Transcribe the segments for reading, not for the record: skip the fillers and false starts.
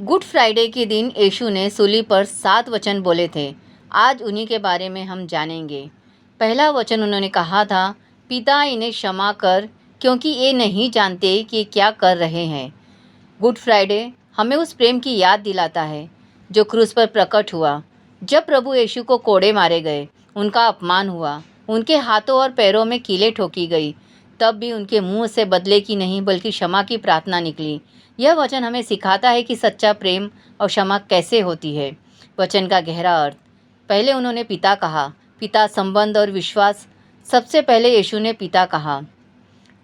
Good Friday के दिन यीशु ने सूली पर 7 वचन बोले थे। आज उन्हीं के बारे में हम जानेंगे। पहला वचन उन्होंने कहा था, पिता इन्हें क्षमा कर, क्योंकि ये नहीं जानते कि क्या कर रहे हैं। गुड फ्राइडे हमें उस प्रेम की याद दिलाता है जो क्रूस पर प्रकट हुआ। जब प्रभु यीशु को कोड़े मारे गए, उनका अपमान हुआ, उनके हाथों और पैरों में कीलें ठोकी गई, तब भी उनके मुंह से बदले की नहीं बल्कि क्षमा की प्रार्थना निकली। यह वचन हमें सिखाता है कि सच्चा प्रेम और क्षमा कैसे होती है। वचन का गहरा अर्थ, पहले उन्होंने पिता कहा। पिता संबंध और विश्वास। सबसे पहले यीशु ने पिता कहा।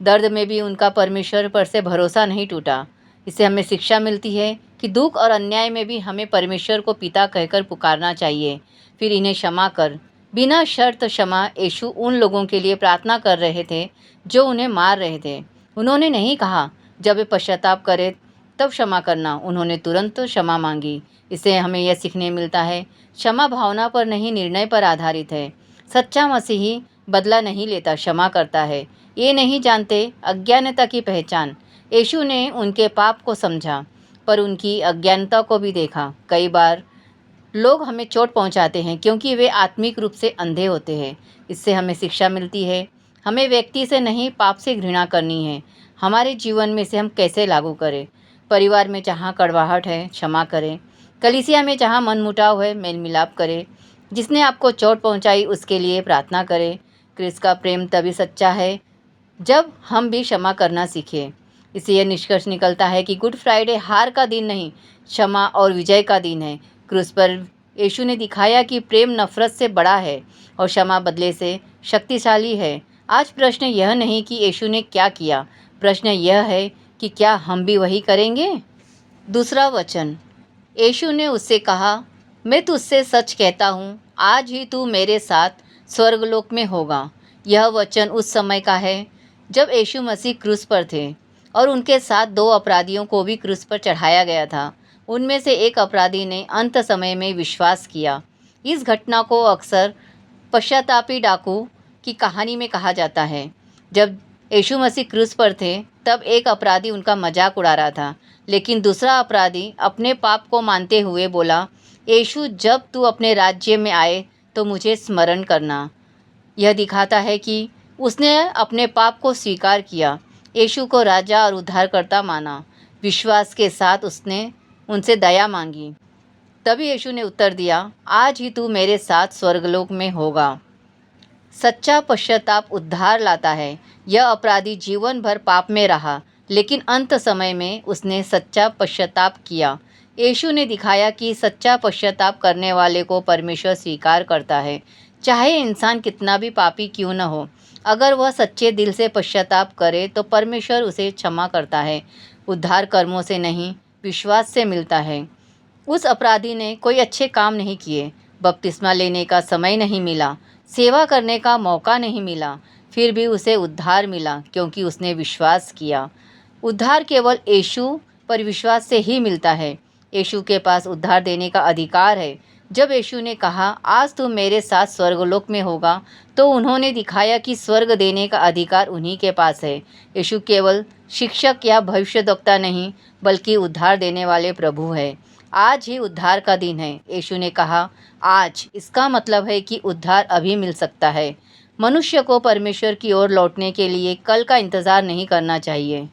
दर्द में भी उनका परमेश्वर पर से भरोसा नहीं टूटा। इससे हमें शिक्षा मिलती है कि दुख और अन्याय में भी हमें परमेश्वर को पिता कहकर पुकारना चाहिए। फिर इन्हें क्षमा कर। बिना शर्त क्षमा। यीशु उन लोगों के लिए प्रार्थना कर रहे थे जो उन्हें मार रहे थे। उन्होंने नहीं कहा जब वे पश्चाताप करें तब क्षमा करना। उन्होंने तुरंत क्षमा मांगी। इससे हमें यह सीखने मिलता है, क्षमा भावना पर नहीं, निर्णय पर आधारित है। सच्चा मसीही बदला नहीं लेता, क्षमा करता है। ये नहीं जानते अज्ञानता की पहचान। यीशु ने उनके पाप को समझा, पर उनकी अज्ञानता को भी देखा। कई बार लोग हमें चोट पहुंचाते हैं क्योंकि वे आत्मिक रूप से अंधे होते हैं। इससे हमें शिक्षा मिलती है, हमें व्यक्ति से नहीं, पाप से घृणा करनी है। हमारे जीवन में से हम कैसे लागू करें। परिवार में जहाँ कड़वाहट है, क्षमा करें। कलीसिया में जहाँ मनमुटाव है, मेल मिलाप करें। जिसने आपको चोट पहुंचाई उसके लिए प्रार्थना करें। क्रिस्त का प्रेम तभी सच्चा है जब हम भी क्षमा करना सीखें। इससे यह निष्कर्ष निकलता है कि गुड फ्राइडे हार का दिन नहीं, क्षमा और विजय का दिन है। क्रूस पर यीशु ने दिखाया कि प्रेम नफरत से बड़ा है और क्षमा बदले से शक्तिशाली है। आज प्रश्न यह नहीं कि यीशु ने क्या किया, प्रश्न यह है कि क्या हम भी वही करेंगे। दूसरा वचन, यीशु ने उससे कहा, मैं तुझसे सच कहता हूँ, आज ही तू मेरे साथ स्वर्गलोक में होगा। यह वचन उस समय का है जब यीशु मसीह क्रूस पर थे और उनके साथ 2 अपराधियों को भी क्रूस पर चढ़ाया गया था। उनमें से एक अपराधी ने अंत समय में विश्वास किया। इस घटना को अक्सर पश्चातापी डाकू की कहानी में कहा जाता है। जब यीशु मसीह क्रूस पर थे तब एक अपराधी उनका मजाक उड़ा रहा था, लेकिन दूसरा अपराधी अपने पाप को मानते हुए बोला, यीशु जब तू अपने राज्य में आए तो मुझे स्मरण करना। यह दिखाता है कि उसने अपने पाप को स्वीकार किया, यीशु को राजा और उद्धारकर्ता माना। विश्वास के साथ उसने उनसे दया मांगी। तभी यीशु ने उत्तर दिया, आज ही तू मेरे साथ स्वर्गलोक में होगा। सच्चा पश्चाताप उद्धार लाता है। यह अपराधी जीवन भर पाप में रहा, लेकिन अंत समय में उसने सच्चा पश्चाताप किया। यीशु ने दिखाया कि सच्चा पश्चाताप करने वाले को परमेश्वर स्वीकार करता है, चाहे इंसान कितना भी पापी क्यों न हो। अगर वह सच्चे दिल से पश्चाताप करे तो परमेश्वर उसे क्षमा करता है। उद्धार कर्मों से नहीं, विश्वास से मिलता है। उस अपराधी ने कोई अच्छे काम नहीं किए, बपतिस्मा लेने का समय नहीं मिला, सेवा करने का मौका नहीं मिला, फिर भी उसे उद्धार मिला क्योंकि उसने विश्वास किया। उद्धार केवल यीशु पर विश्वास से ही मिलता है। यीशु के पास उद्धार देने का अधिकार है। जब यीशु ने कहा, आज तू मेरे साथ स्वर्गलोक में होगा, तो उन्होंने दिखाया कि स्वर्ग देने का अधिकार उन्हीं के पास है। यीशु केवल शिक्षक या भविष्यद्वक्ता नहीं, बल्कि उद्धार देने वाले प्रभु है। आज ही उद्धार का दिन है। यीशु ने कहा, आज, इसका मतलब है कि उद्धार अभी मिल सकता है। मनुष्य को परमेश्वर की ओर लौटने के लिए कल का इंतज़ार नहीं करना चाहिए।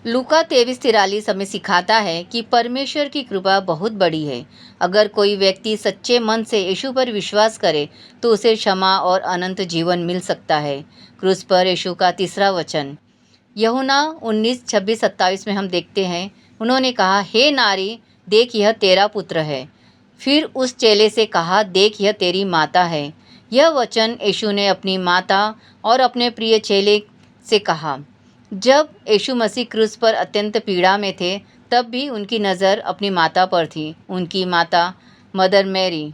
लूका 23:43 हमें सिखाता है कि परमेश्वर की कृपा बहुत बड़ी है। अगर कोई व्यक्ति सच्चे मन से यीशु पर विश्वास करे तो उसे क्षमा और अनंत जीवन मिल सकता है। क्रूस पर यीशु का तीसरा वचन, यूहन्ना 19:26-27 में हम देखते हैं, उन्होंने कहा, हे नारी, देख यह तेरा पुत्र है। फिर उस चेले से कहा, देख यह तेरी माता है। यह वचन यीशु ने अपनी माता और अपने प्रिय चेले से कहा। जब यीशु मसीह क्रूस पर अत्यंत पीड़ा में थे तब भी उनकी नज़र अपनी माता पर थी। उनकी माता मदर मैरी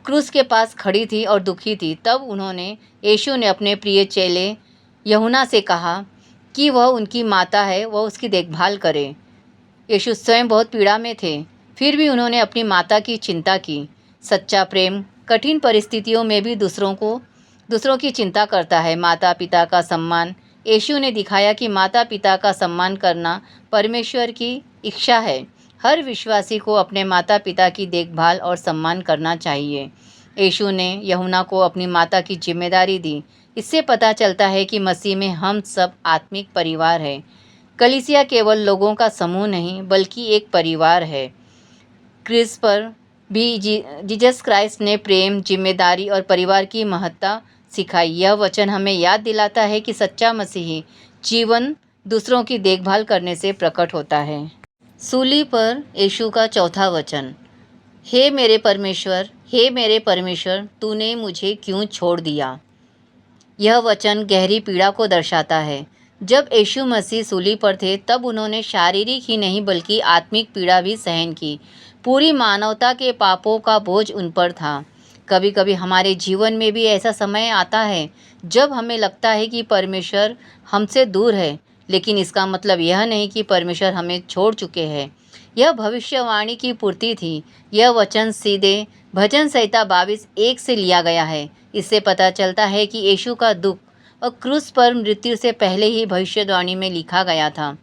क्रूस के पास खड़ी थी और दुखी थी। तब उन्होंने, यीशु ने अपने प्रिय चेले यूहन्ना से कहा कि वह उनकी माता है, वह उसकी देखभाल करे। यीशु स्वयं बहुत पीड़ा में थे, फिर भी उन्होंने अपनी माता की चिंता की। सच्चा प्रेम कठिन परिस्थितियों में भी दूसरों की चिंता करता है। माता पिता का सम्मान, यीशु ने दिखाया कि माता पिता का सम्मान करना परमेश्वर की इच्छा है। हर विश्वासी को अपने माता पिता की देखभाल और सम्मान करना चाहिए। यीशु ने यूहन्ना को अपनी माता की जिम्मेदारी दी। इससे पता चलता है कि मसीह में हम सब आत्मिक परिवार है। कलीसिया केवल लोगों का समूह नहीं बल्कि एक परिवार है। क्रूस पर भी जीसस क्राइस्ट ने प्रेम, जिम्मेदारी और परिवार की महत्ता सिखाई। यह वचन हमें याद दिलाता है कि सच्चा मसीही जीवन दूसरों की देखभाल करने से प्रकट होता है। सूली पर यीशु का चौथा वचन, हे मेरे परमेश्वर, तूने मुझे क्यों छोड़ दिया। यह वचन गहरी पीड़ा को दर्शाता है। जब यीशु मसीह सूली पर थे तब उन्होंने शारीरिक ही नहीं बल्कि आत्मिक पीड़ा भी सहन की। पूरी मानवता के पापों का बोझ उन पर था। कभी कभी हमारे जीवन में भी ऐसा समय आता है जब हमें लगता है कि परमेश्वर हमसे दूर है, लेकिन इसका मतलब यह नहीं कि परमेश्वर हमें छोड़ चुके हैं। यह भविष्यवाणी की पूर्ति थी। यह वचन सीधे भजन संहिता 22:1 से लिया गया है। इससे पता चलता है कि यीशु का दुख और क्रूस पर मृत्यु से पहले ही भविष्यवाणी में लिखा गया था।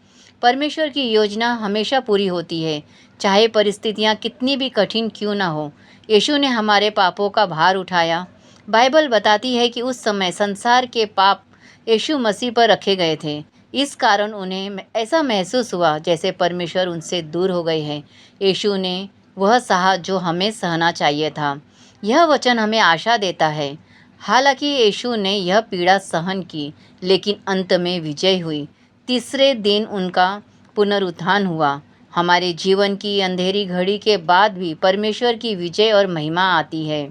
परमेश्वर की योजना हमेशा पूरी होती है, चाहे परिस्थितियाँ कितनी भी कठिन क्यों ना हो। यीशु ने हमारे पापों का भार उठाया। बाइबल बताती है कि उस समय संसार के पाप यीशु मसीह पर रखे गए थे। इस कारण उन्हें ऐसा महसूस हुआ जैसे परमेश्वर उनसे दूर हो गए हैं। यीशु ने वह सहा जो हमें सहना चाहिए था। यह वचन हमें आशा देता है। हालांकि यीशु ने यह पीड़ा सहन की, लेकिन अंत में विजय हुई। तीसरे दिन उनका पुनरुत्थान हुआ। हमारे जीवन की अंधेरी घड़ी के बाद भी परमेश्वर की विजय और महिमा आती है।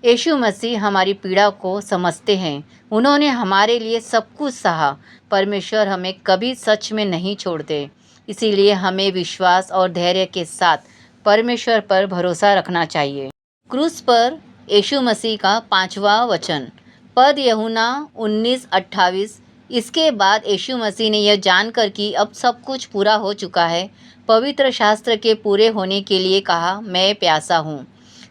यीशु मसीह हमारी पीड़ा को समझते हैं। उन्होंने हमारे लिए सब कुछ सहा। परमेश्वर हमें कभी सच में नहीं छोड़ते। इसीलिए हमें विश्वास और धैर्य के साथ परमेश्वर पर भरोसा रखना चाहिए। क्रूस पर यीशु मसीह का पांचवा वचन, पद यूहन्ना 19:28। इसके बाद यीशु मसीह ने यह जानकर कि अब सब कुछ पूरा हो चुका है, पवित्र शास्त्र के पूरे होने के लिए कहा, मैं प्यासा हूँ।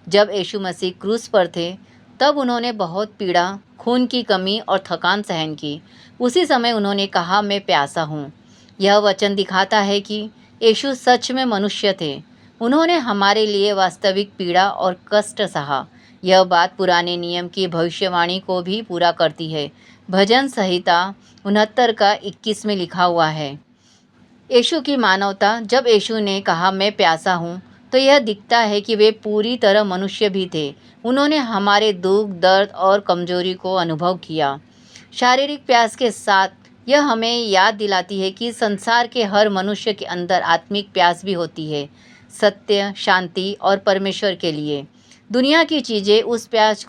जब यीशु मसीह क्रूस पर थे तब उन्होंने बहुत पीड़ा, खून की कमी और थकान सहन की। उसी समय उन्होंने कहा, मैं प्यासा हूँ। यह वचन दिखाता है कि यीशु सच में मनुष्य थे। उन्होंने हमारे लिए वास्तविक पीड़ा और कष्ट सहा। यह बात पुराने नियम की भविष्यवाणी को भी पूरा करती है। भजन संहिता 69:21 में लिखा हुआ है, यीशु की मानवता। जब यीशु ने कहा, मैं प्यासा हूँ, तो यह दिखता है कि वे पूरी तरह मनुष्य भी थे। उन्होंने हमारे दुख, दर्द और कमजोरी को अनुभव किया। शारीरिक प्यास के साथ यह हमें याद दिलाती है कि संसार के हर मनुष्य के अंदर आत्मिक प्यास भी होती है, सत्य, शांति और परमेश्वर के लिए। दुनिया की चीज़ें उस प्यास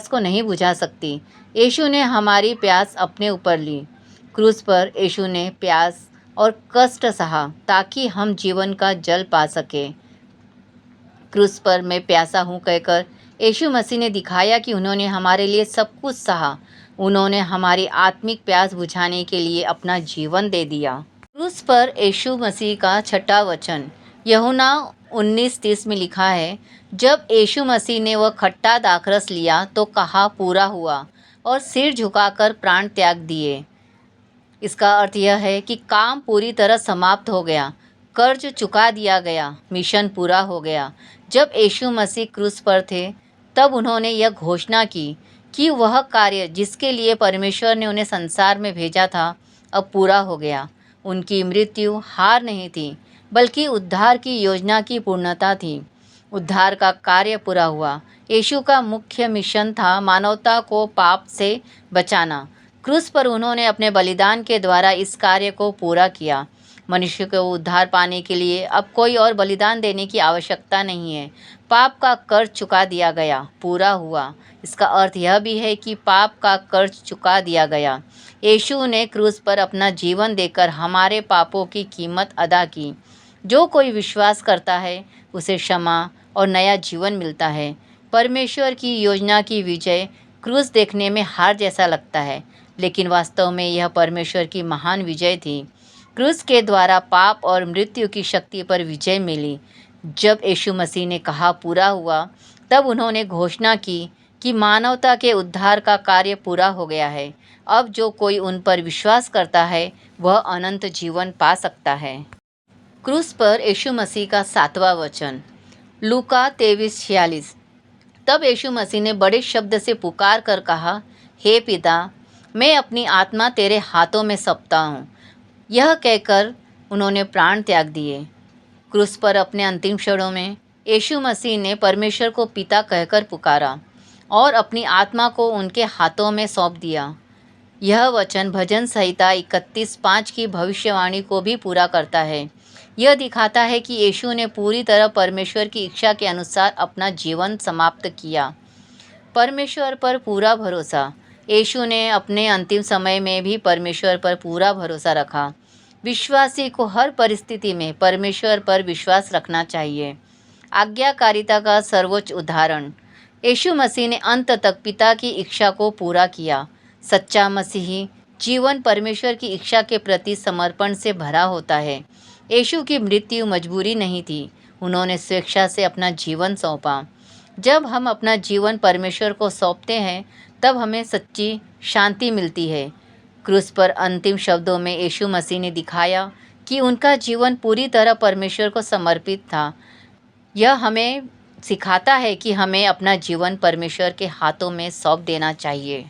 को नहीं बुझा सकती। यीशु ने हमारी प्यास अपने ऊपर ली। क्रूस पर यीशु ने प्यास और कष्ट सहा ताकि हम जीवन का जल पा सकें। क्रूस पर मैं प्यासा हूँ कहकर यीशु मसीह ने दिखाया कि उन्होंने हमारे लिए सब कुछ सहा। उन्होंने हमारी आत्मिक प्यास बुझाने के लिए अपना जीवन दे दिया। क्रूस पर यीशु मसीह का छठा वचन, यूहन्ना 19:30 में लिखा है, जब यीशु मसीह ने वह खट्टा दाखरस लिया तो कहा, पूरा हुआ, और सिर झुकाकर प्राण त्याग दिए। इसका अर्थ यह है कि काम पूरी तरह समाप्त हो गया, कर्ज चुका दिया गया, मिशन पूरा हो गया। जब यीशु मसीह क्रूस पर थे तब उन्होंने यह घोषणा की कि वह कार्य जिसके लिए परमेश्वर ने उन्हें संसार में भेजा था अब पूरा हो गया। उनकी मृत्यु हार नहीं थी, बल्कि उद्धार की योजना की पूर्णता थी। उद्धार का कार्य पूरा हुआ। यीशु का मुख्य मिशन था मानवता को पाप से बचाना। क्रूस पर उन्होंने अपने बलिदान के द्वारा इस कार्य को पूरा किया। मनुष्य को उद्धार पाने के लिए अब कोई और बलिदान देने की आवश्यकता नहीं है। पाप का कर्ज चुका दिया गया, पूरा हुआ। इसका अर्थ यह भी है कि पाप का कर्ज चुका दिया गया। यीशु ने क्रूस पर अपना जीवन देकर हमारे पापों की कीमत अदा की। जो कोई विश्वास करता है उसे क्षमा और नया जीवन मिलता है। परमेश्वर की योजना की विजय क्रूस देखने में हार जैसा लगता है, लेकिन वास्तव में यह परमेश्वर की महान विजय थी। क्रूस के द्वारा पाप और मृत्यु की शक्ति पर विजय मिली। जब यीशु मसीह ने कहा, पूरा हुआ, तब उन्होंने घोषणा की कि मानवता के उद्धार का कार्य पूरा हो गया है। अब जो कोई उन पर विश्वास करता है वह अनंत जीवन पा सकता है। क्रूस पर यीशु मसीह का 7वां वचन, लूका 23:46। तब यीशु मसीह ने बड़े शब्द से पुकार कर कहा, हे पिता, मैं अपनी आत्मा तेरे हाथों में सौंपता हूँ। यह कहकर उन्होंने प्राण त्याग दिए। क्रूस पर अपने अंतिम क्षणों में यीशु मसीह ने परमेश्वर को पिता कहकर पुकारा और अपनी आत्मा को उनके हाथों में सौंप दिया। यह वचन भजन संहिता 31:5 की भविष्यवाणी को भी पूरा करता है। यह दिखाता है कि यीशु ने पूरी तरह परमेश्वर की इच्छा के अनुसार अपना जीवन समाप्त किया। परमेश्वर पर पूरा भरोसा। यीशु ने अपने अंतिम समय में भी परमेश्वर पर पूरा भरोसा रखा। विश्वासी को हर परिस्थिति में परमेश्वर पर विश्वास रखना चाहिए। आज्ञाकारिता का सर्वोच्च उदाहरण। यीशु मसीह ने अंत तक पिता की इच्छा को पूरा किया। सच्चा मसीही जीवन परमेश्वर की इच्छा के प्रति समर्पण से भरा होता है। यीशु की मृत्यु मजबूरी नहीं थी, उन्होंने स्वेच्छा से अपना जीवन सौंपा। जब हम अपना जीवन परमेश्वर को सौंपते हैं तब हमें सच्ची शांति मिलती है। क्रूस पर अंतिम शब्दों में यीशु मसीह ने दिखाया कि उनका जीवन पूरी तरह परमेश्वर को समर्पित था। यह हमें सिखाता है कि हमें अपना जीवन परमेश्वर के हाथों में सौंप देना चाहिए।